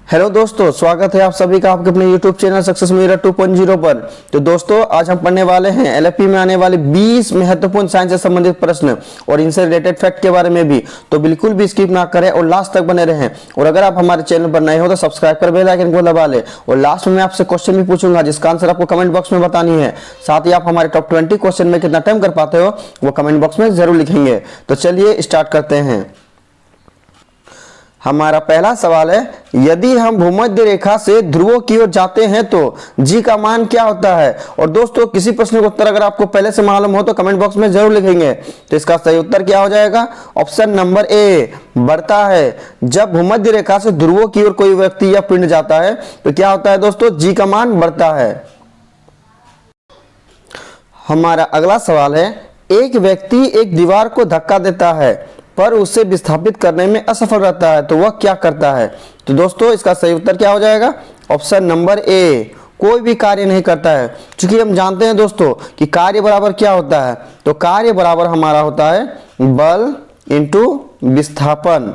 Hello दोस्तों, स्वागत है आप सभी का आपके अपने YouTube चैनल सक्सेस मेरा 2.0 पर। तो दोस्तों, आज हम पढ़ने वाले हैं एलएलपी में आने वाले 20 महत्वपूर्ण साइंस से संबंधित प्रश्न और इनसे रिलेटेड फैक्ट के बारे में भी। तो बिल्कुल भी स्किप ना करें और लास्ट तक बने रहें। और अगर आप हमारे चैनल पर नए हो तो सब्सक्राइब कर बेल आइकन को दबा लें। और लास्ट में मैं आपसे क्वेश्चन भी पूछूंगा जिसका आंसर आपको कमेंट बॉक्स में बतानी है। साथ ही आप हमारे टॉप 20 क्वेश्चन में कितना टाइम कर पाते हो वो कमेंट बॉक्स में जरूर लिखेंगे। तो चलिए स्टार्ट करते हैं। हमारा पहला सवाल है, यदि हम भूमध्य रेखा से ध्रुवों की ओर जाते हैं तो जी का मान क्या होता है। और दोस्तों, किसी प्रश्न का उत्तर अगर आपको पहले से मालूम हो तो कमेंट बॉक्स में जरूर लिखेंगे। तो इसका सही उत्तर क्या हो जाएगा? ऑप्शन नंबर ए, बढ़ता है। जब भूमध्य रेखा से ध्रुवों की ओर कोई व्यक्ति या पिंड जाता है तो क्या होता है दोस्तों? जी का मान बढ़ता है। हमारा अगला सवाल है, एक व्यक्ति एक दीवार को धक्का देता है पर उसे विस्थापित करने में असफल रहता है तो वह क्या करता है। तो दोस्तों, इसका सही उत्तर क्या हो जाएगा? ऑप्शन नंबर ए, कोई भी कार्य नहीं करता है। क्योंकि हम जानते हैं दोस्तों कि कार्य बराबर क्या होता है, तो कार्य बराबर हमारा होता है बल इंटू विस्थापन।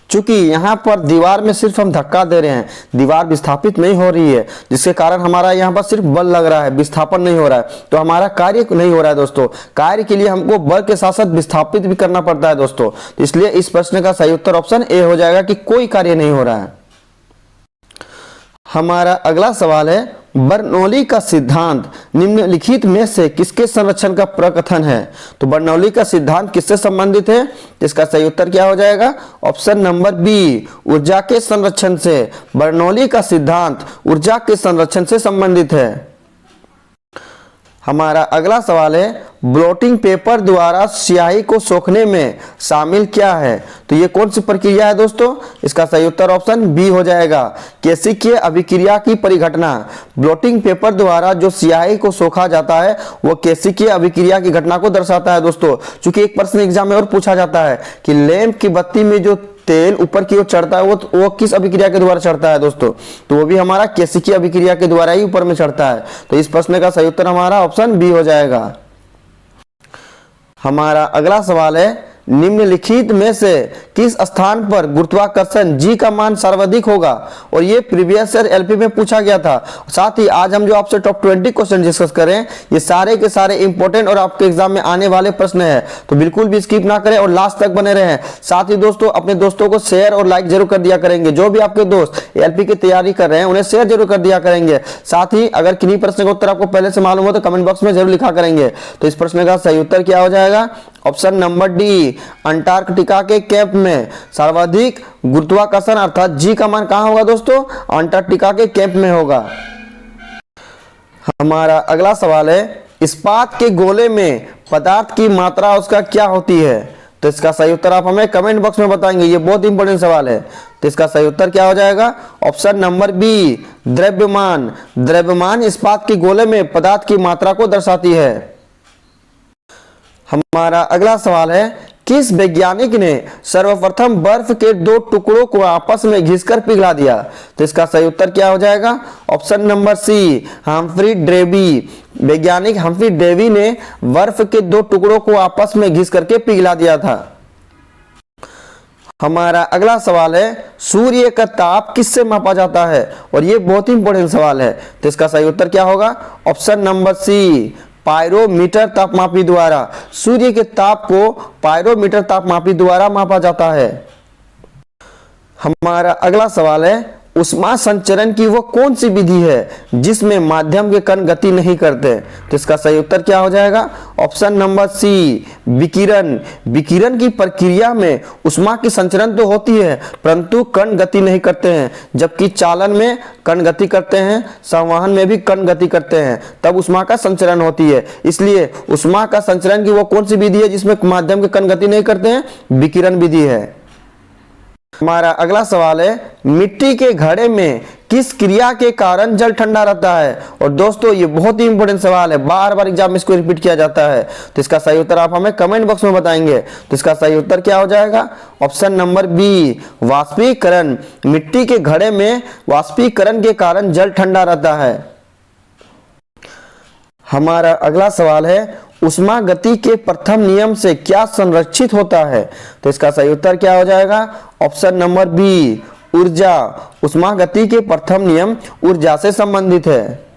चूंकि यहाँ पर दीवार में सिर्फ हम धक्का दे रहे हैं, दीवार विस्थापित नहीं हो रही है, जिसके कारण हमारा यहाँ पर सिर्फ बल लग रहा है, विस्थापन नहीं हो रहा है, तो हमारा कार्य नहीं हो रहा है दोस्तों। कार्य के लिए हमको बल के साथ साथ विस्थापित भी करना पड़ता है दोस्तों। तो इसलिए इस प्रश्न का सही उत्तर ऑप्शन ए हो जाएगा कि कोई कार्य नहीं हो रहा है। हमारा अगला सवाल है, बर्नौली का सिद्धांत निम्नलिखित में से किसके संरक्षण का प्रकथन है। तो बर्नौली का सिद्धांत किससे संबंधित है? इसका सही उत्तर क्या हो जाएगा? ऑप्शन नंबर बी, ऊर्जा के संरक्षण से। बर्नौली का सिद्धांत ऊर्जा के संरक्षण से संबंधित है। हमारा अगला सवाल है, ब्लोटिंग पेपर द्वारा स्याही को सोखने में शामिल क्या है। तो ये कौन सी प्रक्रिया है दोस्तों? इसका सही उत्तर ऑप्शन बी हो जाएगा, केशिकीय अभिक्रिया की परिघटना। ब्लोटिंग पेपर द्वारा जो स्याही को सोखा जाता है वो केशिकीय अभिक्रिया की घटना को दर्शाता है दोस्तों। चूंकि एक प्रश्न एग्जाम में और पूछा जाता है कि लैंप की बत्ती में जो तेल ऊपर की ओर चढ़ता है वो किस अभिक्रिया के द्वारा चढ़ता है दोस्तों? तो वो भी हमारा केशिकीय अभिक्रिया के द्वारा ही ऊपर में चढ़ता है। तो इस प्रश्न का सही उत्तर हमारा ऑप्शन बी हो जाएगा। हमारा अगला सवाल है, निम्नलिखित में से किस स्थान पर गुरुत्वाकर्षण जी का मान सर्वाधिक होगा। और ये प्रीवियस ईयर एलपी में पूछा गया था। साथ ही आज हम जो आपसे टॉप 20 क्वेश्चन डिस्कस करें ये सारे के सारे इंपॉर्टेंट और आपके एग्जाम में आने वाले प्रश्न हैं। तो बिल्कुल भी स्किप ना करें और लास्ट तक बने रहें। साथ ही दोस्तों, अपने दोस्तों को शेयर और लाइक जरूर कर दिया करेंगे। जो भी आपके दोस्त एलपी की तैयारी कर रहे हैं उन्हें शेयर जरूर कर दिया करेंगे। साथ ही अगर किन्हीं प्रश्न का उत्तर आपको पहले से मालूम हो तो कमेंट बॉक्स में जरूर लिखा करेंगे। तो इस प्रश्न का सही उत्तर क्या हो जाएगा? ऑप्शन नंबर डी, अंटार्कटिका के कैप में सर्वाधिक गुरुत्वाकर्षण अर्थात जी का मान कहां होगा दोस्तों? अंटार्कटिका के कैप में होगा। हमारा अगला सवाल है, इस्पात के गोले में पदार्थ की मात्रा उसका क्या होती है। तो इसका सही उत्तर आप हमें कमेंट बॉक्स में बताएंगे। ये बहुत इंपॉर्टेंट सवाल है। तो इसका सही उत्तर क्या हो जाएगा? ऑप्शन नंबर बी, द्रव्यमान। द्रव्यमान इस्पात के गोले में पदार्थ की मात्रा को दर्शाती है। हमारा अगला सवाल है, किस वैज्ञानिक ने सर्वप्रथम बर्फ के दो टुकड़ों को आपस में घिसकर पिघला दिया। तो इसका सही उत्तर क्या हो जाएगा? Option number C, Humphry Davy. वैज्ञानिक हम्फ्री डेवी ने बर्फ के दो टुकड़ों को आपस में घिस करके पिघला दिया था। हमारा अगला सवाल है, सूर्य का ताप किससे मापा जाता है। और ये बहुत ही इंपॉर्टेंट सवाल है। तो इसका सही उत्तर क्या होगा? ऑप्शन नंबर सी, पायरोमीटर तापमापी द्वारा। सूर्य के ताप को पायरोमीटर तापमापी द्वारा मापा जाता है। हमारा अगला सवाल है, उष्मा संचरण की वो कौन सी विधि है जिसमें माध्यम के कण गति नहीं करते। तो इसका सही उत्तर क्या हो जाएगा? ऑप्शन नंबर सी, विकिरण। विकिरण की प्रक्रिया में उष्मा की संचरण तो होती है परंतु कण गति नहीं करते हैं, जबकि चालन में कण गति करते हैं, संवहन में भी कण गति करते हैं, तब उष्मा का संचरण होती है। इसलिए उष्मा का संचरण की वो कौन सी विधि है जिसमें माध्यम के कण गति नहीं करते हैं? विकिरण विधि है। हमारा अगला सवाल है, मिट्टी के घड़े में किस क्रिया के कारण जल ठंडा रहता है। और दोस्तों, ये बहुत ही इंपॉर्टेंट सवाल है, बार बार एग्जाम में इसको रिपीट किया जाता है। तो इसका सही उत्तर आप हमें कमेंट बॉक्स में बताएंगे। तो इसका सही उत्तर क्या हो जाएगा? ऑप्शन नंबर बी, वाष्पीकरण। मिट्टी के घड़े में वाष्पीकरण के कारण जल ठंडा रहता है। हमारा अगला सवाल है, उष्मा गति के प्रथम नियम से क्या संरक्षित होता है। तो इसका सही उत्तर क्या हो जाएगा? ऑप्शन नंबर बी, ऊर्जा। ऊष्मागति के प्रथम नियम ऊर्जा से संबंधित है।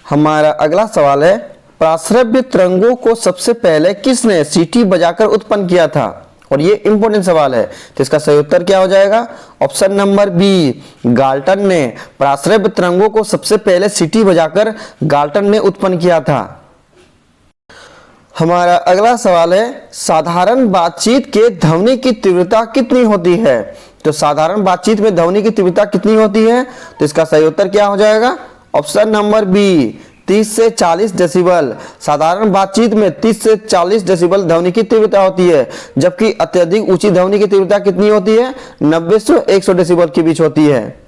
हमारा अगला सवाल है, प्राश्रव्य तरंगों को सबसे पहले किसने सीटी बजाकर उत्पन्न किया था? और ये इंपॉर्टेंट सवाल है, तो इसका सही उत्तर क्या हो जाएगा? ऑप्शन नंबर बी, गाल्टन ने प्राश्रव्य तरंगों को सबसे पहले सीटी बजाकर गाल्टन ने उत्पन्न किया था। हमारा अगला सवाल है, साधारण बातचीत के ध्वनि की तीव्रता कितनी होती है? तो साधारण बातचीत में ध्वनि की तीव्रता कितनी होती है? तो इसका सही उत्तर क्या हो जाएगा? ऑप्शन नंबर बी, 30 से 40 डेसिबल। साधारण बातचीत में 30 से 40 डेसिबल ध्वनि की तीव्रता होती है, जबकि अत्यधिक ऊंची ध्वनि की तीव्रता कितनी होती है? 90 से 100 डेसिबल के बीच होती है।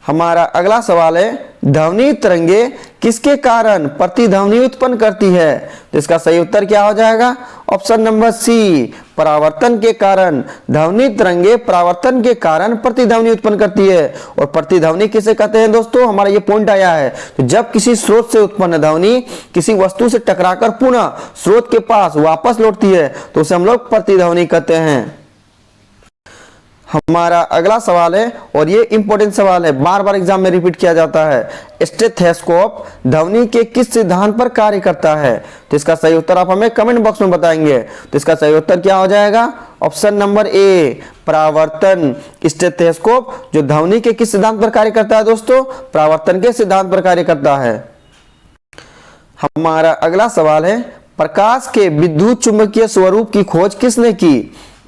हमारा अगला सवाल है, ध्वनि तरंगे किसके कारण प्रतिध्वनि उत्पन्न करती है? तो इसका सही उत्तर क्या हो जाएगा? ऑप्शन नंबर सी, परावर्तन के कारण। ध्वनि तरंगे परावर्तन के कारण प्रतिध्वनि उत्पन्न करती है। और प्रतिध्वनि किसे कहते हैं दोस्तों? हमारा ये पॉइंट आया है, तो जब किसी स्रोत से उत्पन्न ध्वनि किसी वस्तु से टकराकर पुनः स्रोत के पास वापस लौटती है तो उसे हम लोग प्रतिध्वनि कहते हैं। हमारा अगला सवाल है, और ये इंपॉर्टेंट सवाल है, बार बार एग्जाम में रिपीट किया जाता है, स्टेथोस्कोप ध्वनि के किस सिद्धांत पर कार्य करता है? तो इसका सही उत्तर आप हमें कमेंट बॉक्स में बताएंगे। तो इसका सही उत्तर क्या हो जाएगा? ऑप्शन नंबर ए, परावर्तन। स्टेथोस्कोप जो ध्वनि के किस सिद्धांत पर कार्य करता है दोस्तों? परावर्तन के सिद्धांत पर कार्य करता है। हमारा अगला सवाल है, प्रकाश के विद्युत चुंबकीय स्वरूप की खोज किसने की?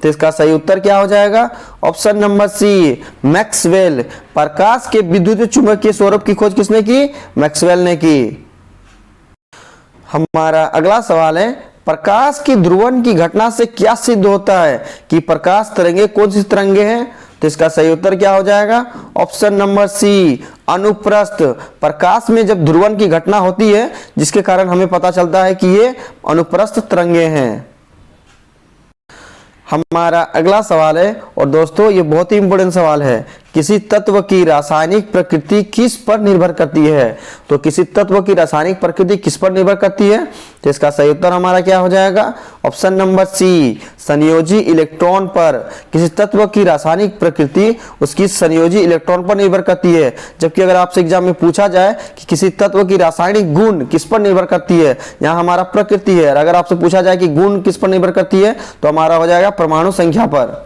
तो इसका सही उत्तर क्या हो जाएगा? Option number C, Maxwell. प्रकाश के विद्युत चुंबकीय स्वरूप की खोज किसने की? मैक्सवेल ने की। हमारा अगला सवाल है, प्रकाश की ध्रुवण की घटना से क्या सिद्ध होता है कि प्रकाश तरंगे कौन सी तरंगे हैं? तो इसका सही उत्तर क्या हो जाएगा? ऑप्शन नंबर सी, अनुप्रस्थ। प्रकाश में जब ध्रुवण की घटना होती है जिसके कारण हमें पता चलता है कि ये अनुप्रस्थ तरंगे हैं। हमारा अगला सवाल है, और दोस्तों ये बहुत ही इंपॉर्टेंट सवाल है, किसी तत्व की रासायनिक प्रकृति किस पर निर्भर करती है? तो किसी तत्व की रासायनिक प्रकृति किस पर निर्भर करती है? तो इसका सही उत्तर हमारा क्या हो जाएगा? ऑप्शन नंबर सी, संयोजी इलेक्ट्रॉन पर। किसी तत्व की रासायनिक प्रकृति उसकी संयोजी इलेक्ट्रॉन पर निर्भर करती है। जबकि अगर आपसे एग्जाम में पूछा जाए कि किसी तत्व की रासायनिक गुण किस पर निर्भर करती है, यहाँ हमारा प्रकृति है। अगर आपसे पूछा जाए कि गुण किस पर निर्भर करती है, तो हमारा हो जाएगा परमाणु संख्या पर।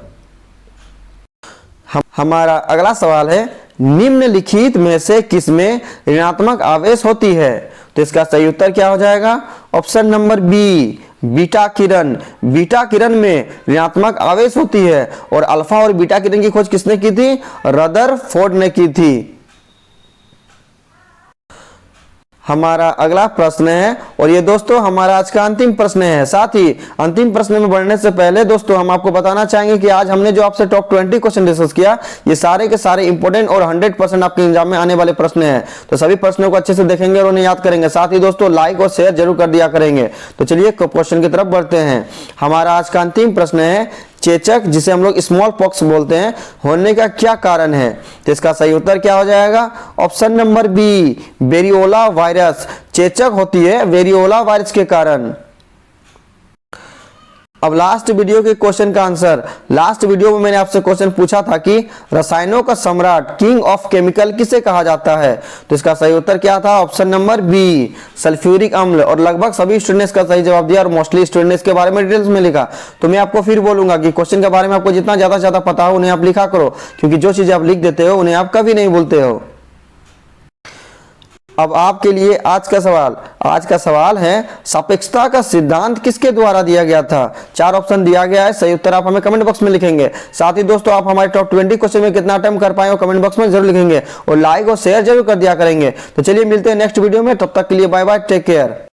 हमारा अगला सवाल है, निम्नलिखित में से किसमें ऋणात्मक आवेश होती है? तो इसका सही उत्तर क्या हो जाएगा? ऑप्शन नंबर बी, बीटा किरण। बीटा किरण में ऋणात्मक आवेश होती है। और अल्फा और बीटा किरण की खोज किसने की थी? रदरफोर्ड ने की थी। हमारा अगला प्रश्न है, और ये दोस्तों हमारा आज का अंतिम प्रश्न है। साथ ही अंतिम प्रश्न में बढ़ने से पहले दोस्तों हम आपको बताना चाहेंगे कि आज हमने जो आपसे टॉप 20 क्वेश्चन डिस्कस किया, ये सारे के सारे इंपॉर्टेंट और 100% आपके एग्जाम में आने वाले प्रश्न हैं। तो सभी प्रश्नों को अच्छे से देखेंगे और उन्हें याद करेंगे। साथ ही दोस्तों लाइक और शेयर जरूर कर दिया करेंगे। तो चलिए क्वेश्चन की तरफ बढ़ते हैं। हमारा आज का अंतिम प्रश्न है, चेचक जिसे हम लोग स्मॉल पॉक्स बोलते हैं होने का क्या कारण है? तो इसका सही उत्तर क्या हो जाएगा? Option number B, variola virus. चेचक होती है वेरियोला वायरस के कारण। अब लास्ट वीडियो के क्वेश्चन का आंसर। लास्ट वीडियो में मैंने आपसे क्वेश्चन पूछा था कि रसायनों का सम्राट, किंग ऑफ केमिकल किसे कहा जाता है? तो इसका सही उत्तर क्या था? ऑप्शन नंबर बी, सल्फ्यूरिक अम्ल। और लगभग सभी स्टूडेंट्स का सही जवाब दिया और मोस्टली स्टूडेंट्स के बारे में डिटेल्स में लिखा। तो मैं आपको फिर बोलूंगा कि क्वेश्चन के बारे में आपको जितना ज्यादा पता हो उन्हें आप लिखा करो, क्योंकि जो चीजें आप लिख देते हो उन्हें आप कभी नहीं भूलते हो। अब आपके लिए आज का सवाल है, सापेक्षता का सिद्धांत किसके द्वारा दिया गया था? 4 ऑप्शन दिया गया है, सही उत्तर आप हमें कमेंट बॉक्स में लिखेंगे। साथ ही दोस्तों आप हमारे टॉप 20 क्वेश्चन में कितना अटेम्प्ट कर पाए हो कमेंट बॉक्स में जरूर लिखेंगे और लाइक और शेयर जरूर कर दिया करेंगे। तो चलिए मिलते हैं नेक्स्ट वीडियो में, तब तक के लिए बाय बाय, टेक केयर।